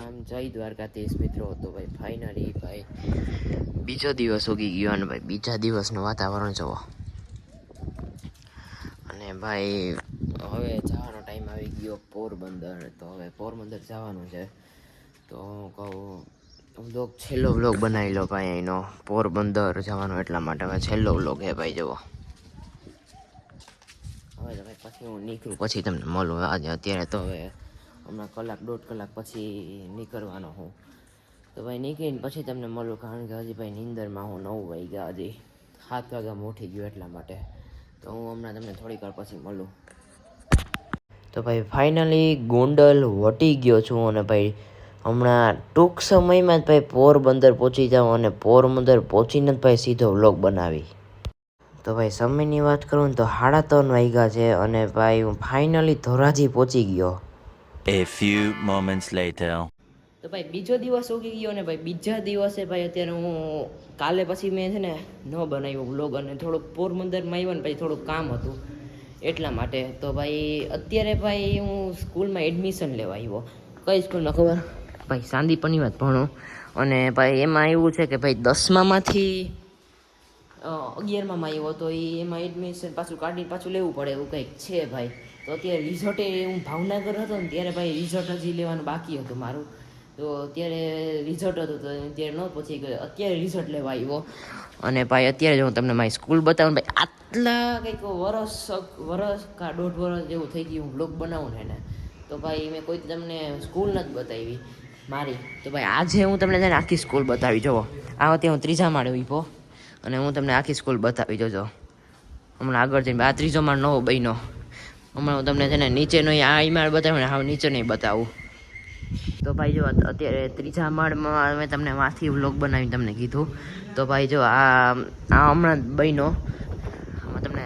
રામ, જય દ્વારકાધીશ મિત્રો. તો ભાઈ ફાઇનલી ભાઈ બીજો દિવસ ઉગી ગયો અને ભાઈ બીજા દિવસનું વાતાવરણ જોવો. અને ભાઈ હવે જવાનો ટાઈમ આવી ગયો પોરબંદર. તો હવે પોરબંદર જવાનું છે. તો હું કહું છેલ્લો વ્લોગ બનાવી લો ભાઈ અહીંનો. પોરબંદર જવાનો એટલા માટે હવે છેલ્લો વ્લોગ હે ભાઈ જુઓ. હવે તો ભાઈ પછી હું નીકળું પછી તમને મળું. આજે અત્યારે તો હવે હમણાં કલાક દોઢ કલાક પછી નીકળવાનો હું. તો ભાઈ નીકળીને પછી તમને મળું, કારણ કે હજી ભાઈ નીંદરમાં હું 9 વાગ્યા, હજી 7 વાગ્યામાં ઉઠી ગયો એટલા માટે. તો હું હમણાં તમને થોડીક વાર પછી મળું. તો ભાઈ ફાઇનલી ગોંડલ વટી ગયો છું અને ભાઈ હમણાં ટૂંક સમયમાં જ ભાઈ પોરબંદર પહોંચી જાઉં અને પોરબંદર પહોંચીને જ ભાઈ સીધો વ્લોગ બનાવી. તો ભાઈ સમયની વાત કરું ને તો 3:30 વાગ્યા છે અને ભાઈ હું ફાઇનલી ધોરાજી પહોંચી ગયો. A few moments later. તો ભાઈ બીજો દિવસ ઉગી ગયો ને ભાઈ બીજા દિવસે ભાઈ અત્યારે હું કાલે પછી મેં છે ને ન બનાવ્યો વ્લોગ, અને થોડુંક પોરબંદરમાં આવ્યો ને ભાઈ થોડુંક કામ હતું એટલા માટે. તો ભાઈ અત્યારે ભાઈ હું સ્કૂલમાં એડમિશન લેવા આવ્યો. કઈ સ્કૂલમાં ખબર? ભાઈ સાંદીપનીમાં જ ભણું. અને ભાઈ એમાં એવું છે કે ભાઈ 10માંથી 11માં આવ્યો તો એમાં એડમિશન પાછું કાઢીને પાછું લેવું પડે એવું કંઈક છે ભાઈ. તો અત્યારે રિઝલ્ટે હું ભાવનગર હતો ને ત્યારે ભાઈ રિઝલ્ટ હજી લેવાનું બાકી હતું મારું. તો અત્યારે રિઝલ્ટ હતું તો અત્યારે ન પહોંચી ગયો. અત્યારે રિઝલ્ટ લેવા આવ્યો અને ભાઈ અત્યારે જો હું તમને મારી સ્કૂલ બતાવું ભાઈ આટલા કંઈક વરસ કા 1.5 વર્ષ જેવું થઈ ગયું હું બ્લોગ બનાવું ને એને. તો ભાઈ મેં કોઈ તમને સ્કૂલ નથી બતાવી મારી. તો ભાઈ આજે હું તમને છે ને આખી સ્કૂલ બતાવી જુઓ. આ વખતે હું 3જા માળે ઊભો અને હું તમને આખી સ્કૂલ બતાવી જોજો. હમણાં આગળ જઈને આ 3જો માળ નવો બન્યો. હમણાં હું તમને છે ને નીચેનો આ માળ બતાવું ને હવે નીચે નહીં બતાવું. તો ભાઈ જો અત્યારે 3જા માળમાં મેં તમને માંથી વ્લોગ બનાવીને તમને કીધું. તો ભાઈ જો આ હમણાં જ બન્યો. આમાં તમને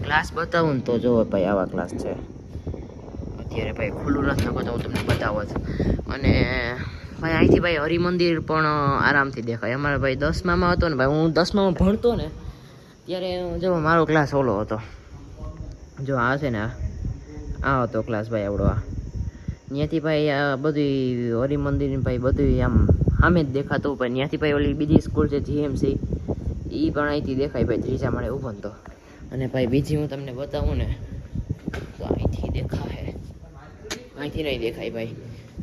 ક્લાસ બતાવું ને તો જો ભાઈ આવા ક્લાસ છે. અત્યારે ભાઈ ખુલ્લું નથી નખો તો હું તમને બતાવો જ. અને ભાઈ અહીંથી ભાઈ હરિમંદિર પણ આરામથી દેખાય. અમારે ભાઈ 10મામાં હતો ને ભાઈ હું 10મામાં ભણતો ને ત્યારે જો મારો ક્લાસ ઓલો હતો. જો આ છે ને આ હતો ક્લાસ ભાઈ આવડો. ત્યાંથી ભાઈ આ બધી હરિમંદિર ભાઈ બધું આમ સામે જ દેખાતું. ભાઈ ત્યાંથી ભાઈ ઓલી બીજી સ્કૂલ છે જીએમસી, એ પણ અહીંથી દેખાય ભાઈ 3જા માળે ઊભો તો. અને ભાઈ બીજી હું તમને બતાવું ને તો અહીંથી દેખાય, અહીંથી નહીં દેખાય ભાઈ.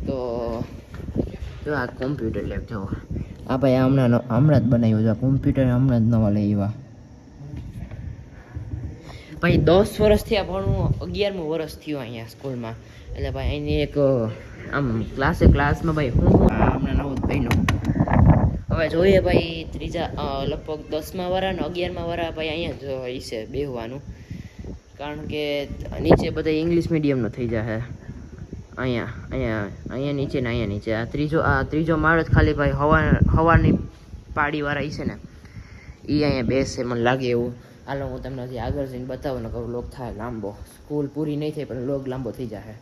તો જો આ કોમ્પ્યુટર લેબ જો આ ભાઈ હમણાં જ બનાવ્યું છે. કોમ્પ્યુટર હમણાં જ નવા લઈ આવ્યા ભાઈ. 10 વર્ષથી આ ભણવું, 11મું વર્ષ થયું અહીંયા સ્કૂલમાં. એટલે ભાઈ અહીંની એક આમ ક્લાસમાં ભાઈ હું હમણાં નવો જ બન્યો. હવે જોઈએ ભાઈ લગભગ 10મા વાળા ને 11મા વાળા ભાઈ અહીંયા જ હશે બેહવાનું, કારણ કે નીચે બધા ઇંગ્લિશ મીડિયમનો થઈ જશે. અહીંયા નીચે ને અહીંયા નીચે આ ત્રીજો માળ જ ખાલી ભાઈ હવાની પાડીવાળા હશે ને એ અહીંયા બેસે મને લાગે એવું. હાલો હું તમને હજી આગળ જઈને બતાવું ને કહું લોગ થાય લાંબો. સ્કૂલ પૂરી નહીં થાય પણ લોગ લાંબો થઈ જશે.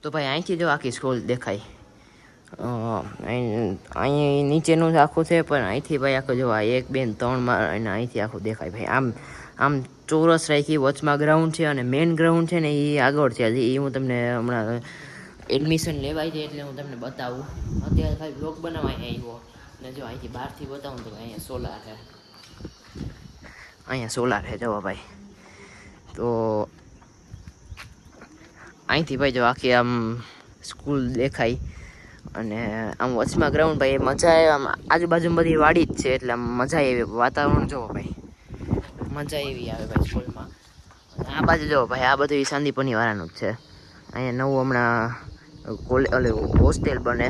તો ભાઈ અહીંથી જો આખી સ્કૂલ દેખાય. અહીં નીચેનું જ આખું છે પણ અહીંથી ભાઈ આખું જો 1 2 3 માળ અને અહીંથી આખું દેખાય ભાઈ. આમ ચોરસ રાખી, વચમાં ગ્રાઉન્ડ છે અને મેઇન ગ્રાઉન્ડ છે ને એ આગળ છે. હજી એ હું તમને હમણાં એડમિશન લેવાય છે એટલે હું તમને બતાવું. અત્યારે ખાલી બ્લોગ બનાવવા આવ્યો ને જો અહીંથી બહારથી બતાવું તો અહીંયા સોલાર છે જવા ભાઈ. તો અહીંથી ભાઈ જો આખી આમ સ્કૂલ દેખાય અને આમ વચમાં ગ્રાઉન્ડ ભાઈ મજા આવે. આમ આજુબાજુમાં બધી વાડી જ છે એટલે આમ મજા આવી. વાતાવરણ જોવો ભાઈ મજા એવી આવે ભાઈ સ્કૂલમાં. આ બાજુ જો ભાઈ આ બધું સાંદીપની વાળાનું જ છે. અહીંયા નવું હમણાં હોસ્ટેલ બને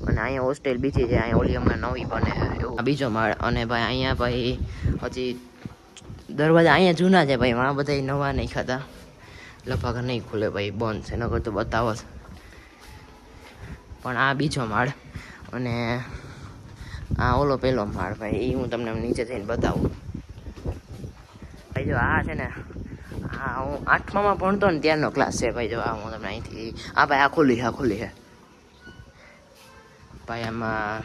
અને અહીંયા હોસ્ટેલ બીજી છે. અહીંયા ઓલી હમણાં નવી બને એવું બીજો માળ. અને ભાઈ અહીંયા ભાઈ હજી દરવાજા અહીંયા જૂના છે ભાઈ, આ બધા નવા નહીં ખાતા. લગભગ નહીં ખુલે ભાઈ, બંધ છે. નકર તો બતાવો જ. પણ આ બીજો માળ અને આ ઓલો પહેલો માળ ભાઈ, એ હું તમને નીચે જઈને બતાવું. ભાઈ જો આ છે ને આ હું 8મામાં ભણતો ને ત્યારનો ક્લાસ છે ભાઈ. જો આ હું તમને અહીંથી ભાઈ આ ખુલ્લી છે ભાઈ. આમાં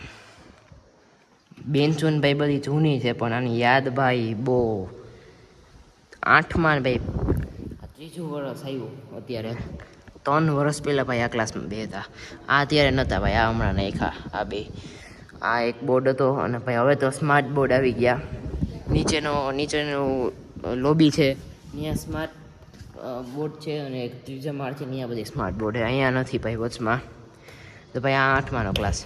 બેન્ચો ને ભાઈ બધી જૂની છે પણ આની યાદ ભાઈ બહુ. 8માં ભાઈ આ 3જું વર્ષ આવ્યું અત્યારે 3 વર્ષ પહેલાં ભાઈ આ ક્લાસમાં બે હતા. આ અત્યારે નહોતા ભાઈ, આ હમણાં નાખ્યા આ બે. આ એક બોર્ડ હતો અને ભાઈ હવે તો સ્માર્ટ બોર્ડ આવી ગયા. નીચેનું લોબી છે ત્યાં સ્માર્ટ બોર્ડ છે અને એક ત્રીજા માળ છે ત્યાં બધી સ્માર્ટ બોર્ડ છે. અહીંયા નથી ભાઈ વચમાં. તો ભાઈ આ 8માનો ક્લાસ.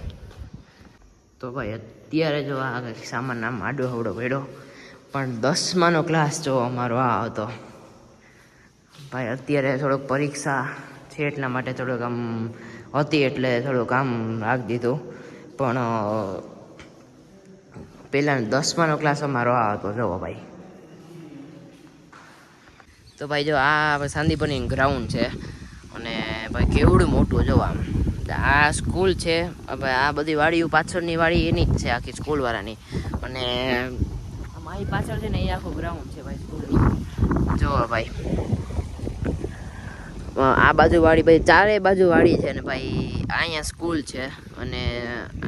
તો ભાઈ અત્યારે જો આ કંઈક સામાન આમ આડો હવડો પડ્યો, પણ 10માનો ક્લાસ જો અમારો આ હતો ભાઈ. અત્યારે થોડોક પરીક્ષા છે એટલા માટે થોડુંક આમ હતી એટલે થોડુંક આમ રાખી દીધું, પણ પહેલાં 10માનો ક્લાસ અમારો આ હતો જુઓ ભાઈ. તો ભાઈ જો આ સાંદીપની ગ્રાઉન્ડ છે અને ભાઈ કેવડું મોટું જો આમ આ સ્કૂલ છે. હવે આ બધી વાડીઓ પાછળની વાડી એની જ છે આખી સ્કૂલવાળાની, અને મારી પાછળ છે ને એ આખું ગ્રાઉન્ડ છે ભાઈ સ્કૂલનું. જો ભાઈ આ બાજુ વાડી ભાઈ ચારે બાજુ વાડી છે ને ભાઈ અહીંયા સ્કૂલ છે અને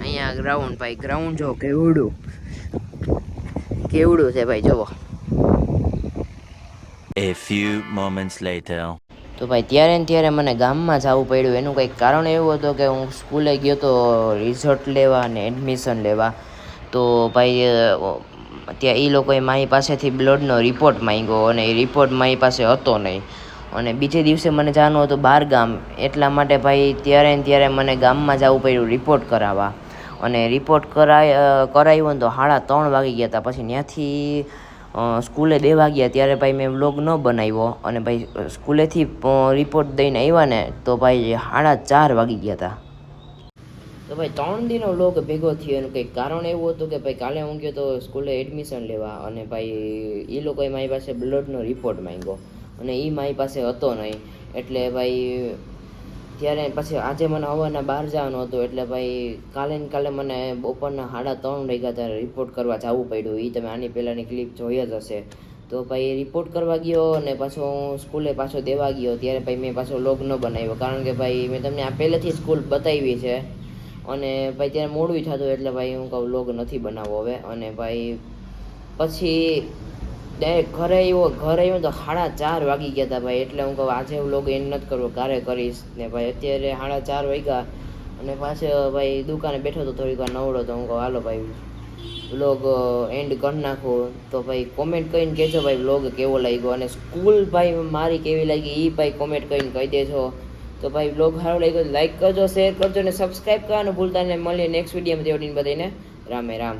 અહીંયા ગ્રાઉન્ડ. ભાઈ ગ્રાઉન્ડ જો કેવડું છે ભાઈ જુઓ. A few moments later. તો ભાઈ ત્યારે ને ત્યારે મને ગામમાં જવું પડ્યું. એનું કંઈક કારણ એવું હતું કે હું સ્કૂલે ગયો તો રિઝલ્ટ લેવા અને એડમિશન લેવા. તો ભાઈ ત્યાં એ લોકોએ મારી પાસેથી બ્લડનો રિપોર્ટ માંગ્યો અને એ રિપોર્ટ મારી પાસે હતો નહીં, અને બીજે દિવસે મને જવાનું હતું બહાર ગામ. એટલા માટે ભાઈ ત્યારે ને ત્યારે મને ગામમાં જવું પડ્યું રિપોર્ટ કરાવવા. અને રિપોર્ટ કરાવ્યો ને તો 3:30 વાગી ગયા હતા. પછી ત્યાંથી સ્કૂલે 2 વાગ્યા ત્યારે ભાઈ મેં વ્લોગ ન બનાવ્યો, અને ભાઈ સ્કૂલેથી રિપોર્ટ દઈને આવ્યા ને તો ભાઈ 4:30 વાગી ગયા હતા. તો ભાઈ 3 દિનનો વ્લોગ ભેગો થયો. એનું કંઈક કારણ એવું હતું કે ભાઈ કાલે હું ગયો તો સ્કૂલે એડમિશન લેવા, અને ભાઈ એ લોકોએ મારી પાસે બ્લડનો રિપોર્ટ માંગ્યો અને એ મારી પાસે હતો નહીં. એટલે ભાઈ ત્યારે પછી આજે મને સવારના બહાર જવાનું હતું, એટલે ભાઈ કાલે મને બપોરના 3:30 વાગ્યા ત્યારે રિપોર્ટ કરવા જવું પડ્યું. એ તમે આની પહેલાંની ક્લિપ જોઈ જ હશે. તો ભાઈ રિપોર્ટ કરવા ગયો અને પાછો હું સ્કૂલે પાછો દેવા ગયો. ત્યારે ભાઈ મેં પાછો વ્લોગ ન બનાવ્યો, કારણ કે ભાઈ મેં તમને આ પહેલેથી સ્કૂલ બતાવી છે અને ભાઈ ત્યારે મોડું થતું, એટલે ભાઈ હું કહું વ્લોગ નથી બનાવવો હવે. અને ભાઈ પછી ડાયરેક્ટ ઘરે આવ્યો તો 4:30 વાગી ગયા હતા ભાઈ. એટલે હું કહું આજે વ્લોગ એન્ડ નથી કરવો, કારે કરીશ ને ભાઈ. અત્યારે 4:30 વાગ્યા અને પાછો ભાઈ દુકાને બેઠો તો થોડીક વાર નવડો, તો હું કહું હાલો ભાઈ વ્લોગ એન્ડ કરી નાખું. તો ભાઈ કોમેન્ટ કરીને કહેજો ભાઈ વ્લોગ કેવો લાગ્યો, અને સ્કૂલ ભાઈ મારી કેવી લાગી એ ભાઈ કોમેન્ટ કરીને કહી દેજો. તો ભાઈ વ્લોગ સારો લાગ્યો લાઈક કરજો, શેર કરજો અને સબસ્ક્રાઈબ કરવાનું ભૂલતા નહીં. મળીએ નેક્સ્ટ વિડીયોમાં. તેવડીને બધાને રામે રામ.